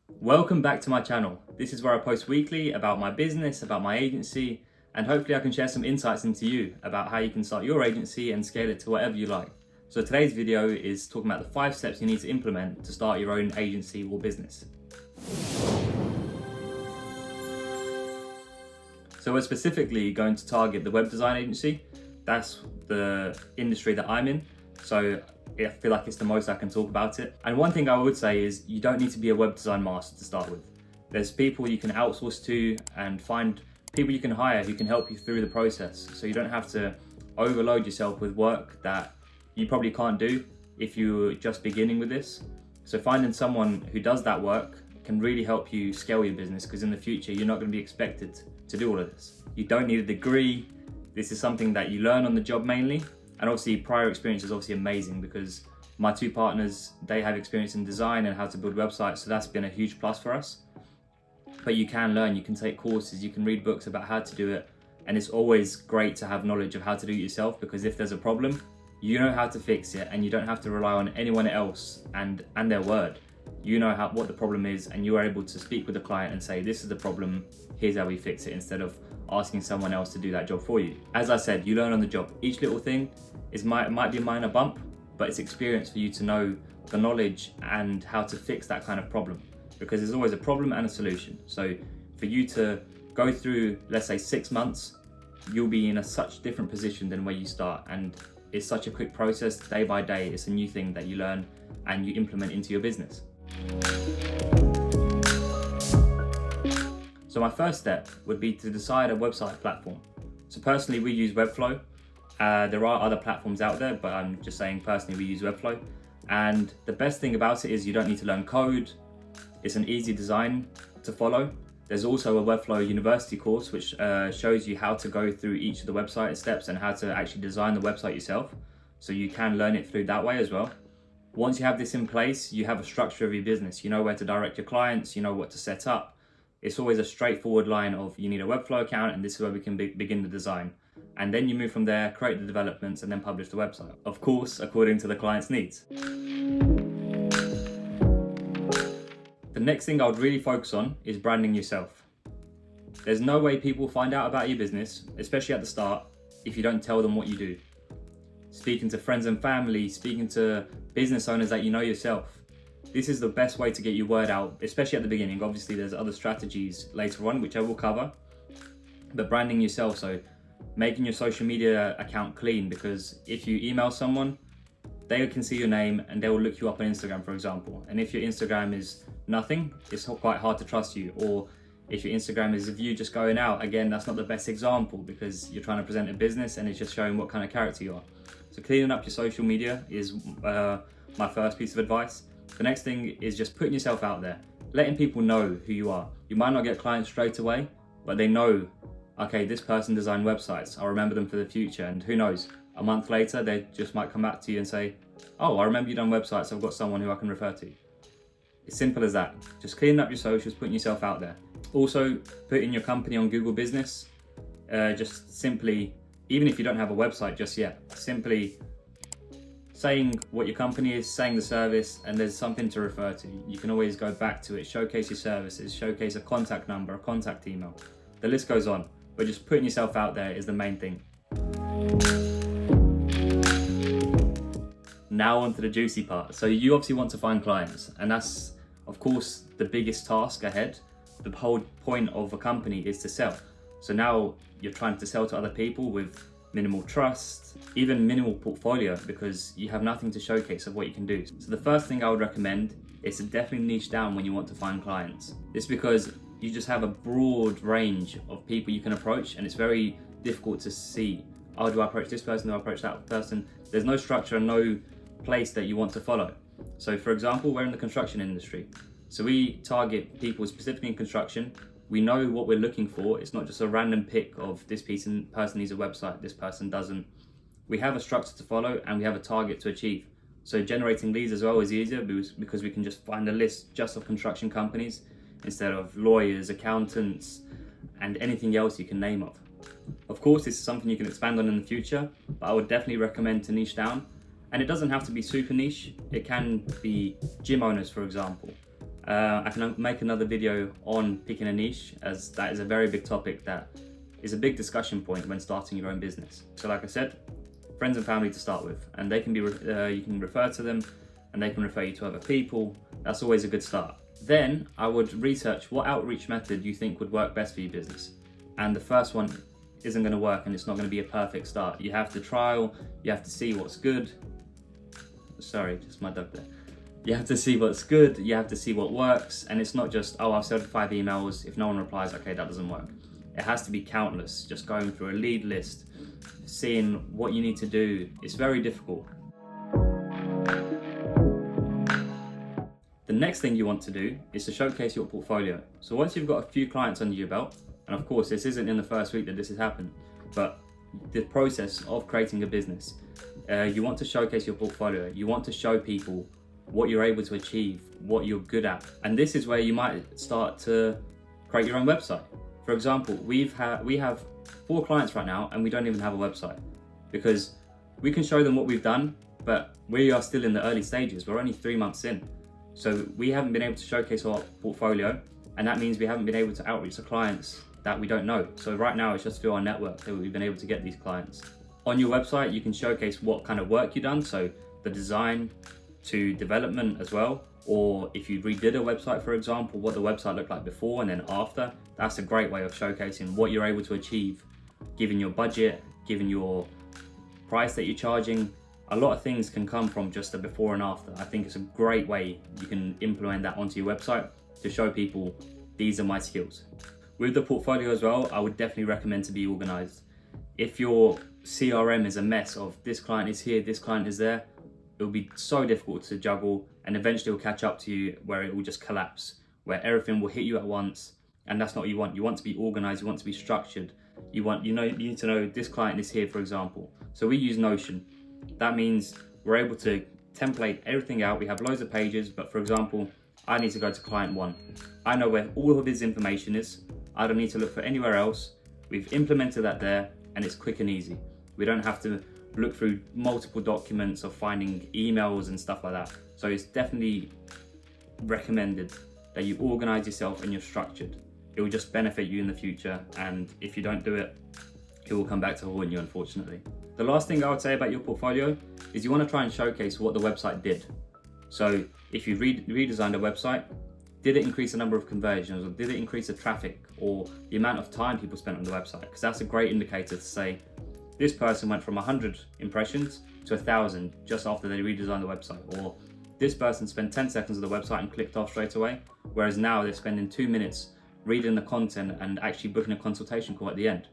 Welcome back to my channel. This is where I post weekly about my business, about my agency, and hopefully I can share some insights into you about how you can start your agency and scale it to whatever you like. So today's video is talking about the 5 steps you need to implement to start your own agency or business. So we're specifically going to target the web design agency. That's the industry that I'm in. So I feel like it's the most I can talk about it. And one thing I would say is you don't need to be a web design master to start with. There's people you can outsource to and find people you can hire who can help you through the process. So you don't have to overload yourself with work that you probably can't do if you're just beginning with this. So finding someone who does that work can really help you scale your business, because in the future you're not going to be expected to do all of this. You don't need a degree. This is something that you learn on the job mainly. And obviously prior experience is obviously amazing, because my 2 partners, they have experience in design and how to build websites, so that's been a huge plus for us. But you can learn, you can take courses, you can read books about how to do it, and it's always great to have knowledge of how to do it yourself, because if there's a problem, you know how to fix it and you don't have to rely on anyone else and their word. You know what the problem is, and you are able to speak with the client and say, this is the problem, here's how we fix it, instead of asking someone else to do that job for you. As I said, you learn on the job. Each little thing might be a minor bump, but it's experience for you to know the knowledge and how to fix that kind of problem, because there's always a problem and a solution. So for you to go through, let's say 6 months, you'll be in a such different position than where you start, and it's such a quick process. Day by day, it's a new thing that you learn and you implement into your business. So my first step would be to decide a website platform. So personally, we use Webflow. There are other platforms out there, but I'm just saying personally we use Webflow. And the best thing about it is you don't need to learn code. It's an easy design to follow. There's also a Webflow University course which shows you how to go through each of the website steps and how to actually design the website yourself. So you can learn it through that way as well. Once you have this in place, you have a structure of your business. You know where to direct your clients, you know what to set up. It's always a straightforward line of you need a Webflow account and this is where we can begin the design. And then you move from there, create the developments, and then publish the website. Of course, according to the client's needs. The next thing I would really focus on is branding yourself. There's no way people find out about your business, especially at the start, if you don't tell them what you do. Speaking to friends and family, speaking to business owners that you know yourself. This is the best way to get your word out, especially at the beginning. Obviously, there's other strategies later on, which I will cover. But branding yourself, so making your social media account clean, because if you email someone, they can see your name and they will look you up on Instagram, for example. And if your Instagram is nothing, it's quite hard to trust you. Or if your Instagram is of you just going out, again, that's not the best example, because you're trying to present a business and it's just showing what kind of character you are. So cleaning up your social media is my first piece of advice. The next thing is just putting yourself out there, letting people know who you are. You might not get clients straight away, but they know, okay, this person designed websites. I'll remember them for the future. And who knows, a month later, they just might come back to you and say, oh, I remember you done websites. I've got someone who I can refer to. It's simple as that. Just cleaning up your socials, putting yourself out there. Also, putting your company on Google Business. Just simply, even if you don't have a website just yet, simply saying what your company is, saying the service, and there's something to refer to. You can always go back to it, showcase your services, showcase a contact number, a contact email. The list goes on, but just putting yourself out there is the main thing. Now on to the juicy part. So you obviously want to find clients, and that's of course the biggest task ahead. The whole point of a company is to sell. So now you're trying to sell to other people with minimal trust, even minimal portfolio, because you have nothing to showcase of what you can do. So the first thing I would recommend is to definitely niche down when you want to find clients. It's because you just have a broad range of people you can approach, and it's very difficult to see, oh, do I approach this person, do I approach that person? There's no structure and no place that you want to follow. So for example, we're in the construction industry. So we target people specifically in construction. We know what we're looking for. It's not just a random pick of this person needs a website, this person doesn't. We have a structure to follow and we have a target to achieve. So generating leads as well is easier because we can just find a list just of construction companies instead of lawyers, accountants, and anything else you can name of. Of course, this is something you can expand on in the future, but I would definitely recommend to niche down. And it doesn't have to be super niche. It can be gym owners, for example. I can make another video on picking a niche, as that is a very big topic that is a big discussion point when starting your own business. So like I said, friends and family to start with, and they can be you can refer to them and they can refer you to other people. That's always a good start. Then I would research what outreach method you think would work best for your business. And the first one isn't going to work, and it's not going to be a perfect start. You have to trial, you have to see what's good. Sorry, just my dog there. You have to see what's good, you have to see what works, and it's not just, oh, I've sent 5 emails, if no one replies, okay, that doesn't work. It has to be countless, just going through a lead list, seeing what you need to do. It's very difficult. The next thing you want to do is to showcase your portfolio. So once you've got a few clients under your belt, and of course this isn't in the first week that this has happened, but the process of creating a business, you want to showcase your portfolio. You want to show people what you're able to achieve, what you're good at. And this is where you might start to create your own website. For example, we have 4 clients right now and we don't even have a website, because we can show them what we've done, but we are still in the early stages. We're only 3 months in. So we haven't been able to showcase our portfolio, and that means we haven't been able to outreach to clients that we don't know. So right now it's just through our network that we've been able to get these clients. On your website, you can showcase what kind of work you've done, so the design to development as well, or if you redid a website, for example, what the website looked like before and then after. That's a great way of showcasing what you're able to achieve, given your budget, given your price that you're charging. A lot of things can come from just a before and after. I think it's a great way you can implement that onto your website to show people these are my skills. With the portfolio as well, I would definitely recommend to be organized. If your CRM is a mess of this client is here, this client is there, it will be so difficult to juggle, and eventually it will catch up to you where it will just collapse, where everything will hit you at once, and that's not what you want. You want to be organized, you want to be structured. You need to know this client is here, for example. So we use Notion. That means we're able to template everything out. We have loads of pages, but for example, I need to go to client 1. I know where all of his information is. I don't need to look for anywhere else. We've implemented that there, and it's quick and easy. We don't have to look through multiple documents or finding emails and stuff like that. So it's definitely recommended that you organize yourself and you're structured. It will just benefit you in the future, and if you don't do it, it will come back to haunt you, unfortunately. The last thing I would say about your portfolio is you want to try and showcase what the website did. So if you redesigned a website, did it increase the number of conversions, or did it increase the traffic, or the amount of time people spent on the website? Because that's a great indicator to say, this person went from 100 impressions to 1,000 just after they redesigned the website, or this person spent 10 seconds of the website and clicked off straight away, whereas now they're spending 2 minutes reading the content and actually booking a consultation call at the end.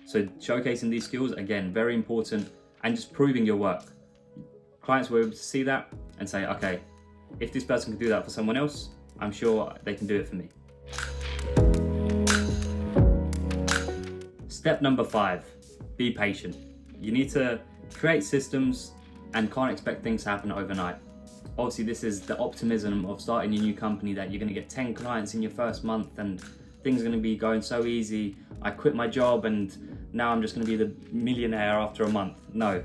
So showcasing these skills, again, very important, and just proving your work. Clients will be able to see that and say, okay, if this person can do that for someone else, I'm sure they can do it for me. Step number 5, be patient. You need to create systems and can't expect things to happen overnight. Obviously, this is the optimism of starting a new company, that you're going to get 10 clients in your first month and things are going to be going so easy. I quit my job and now I'm just going to be the millionaire after a month. No,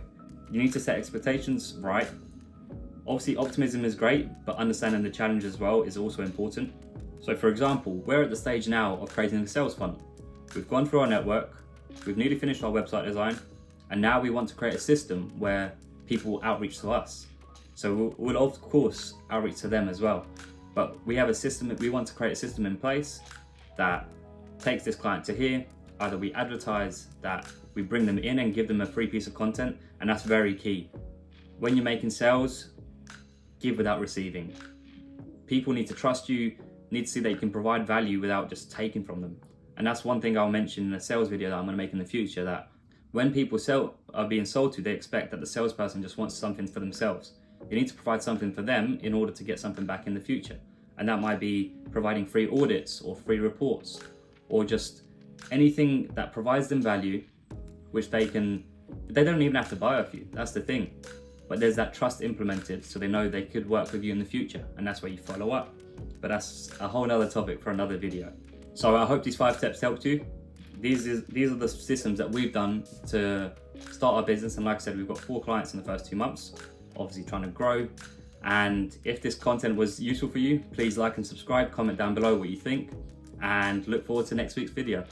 you need to set expectations right. Obviously, optimism is great, but understanding the challenge as well is also important. So for example, we're at the stage now of creating a sales funnel. We've gone through our network, we've nearly finished our website design, and now we want to create a system where people outreach to us. So we'll of course outreach to them as well. But we have a system, we want to create a system in place that takes this client to here. Either we advertise that we bring them in and give them a free piece of content, and that's very key. When you're making sales, give without receiving. People need to trust you, need to see that you can provide value without just taking from them. And that's one thing I'll mention in a sales video that I'm going to make in the future, that when people are being sold to, they expect that the salesperson just wants something for themselves. You need to provide something for them in order to get something back in the future. And that might be providing free audits or free reports, or just anything that provides them value, which they don't even have to buy off you. That's the thing. But there's that trust implemented, so they know they could work with you in the future, and that's where you follow up. But that's a whole other topic for another video. So I hope these 5 steps helped you. These are the systems that we've done to start our business, and like I said, we've got 4 clients in the first 2 months, obviously trying to grow, And if this content was useful for you, please like and subscribe, comment down below what you think, and look forward to next week's video.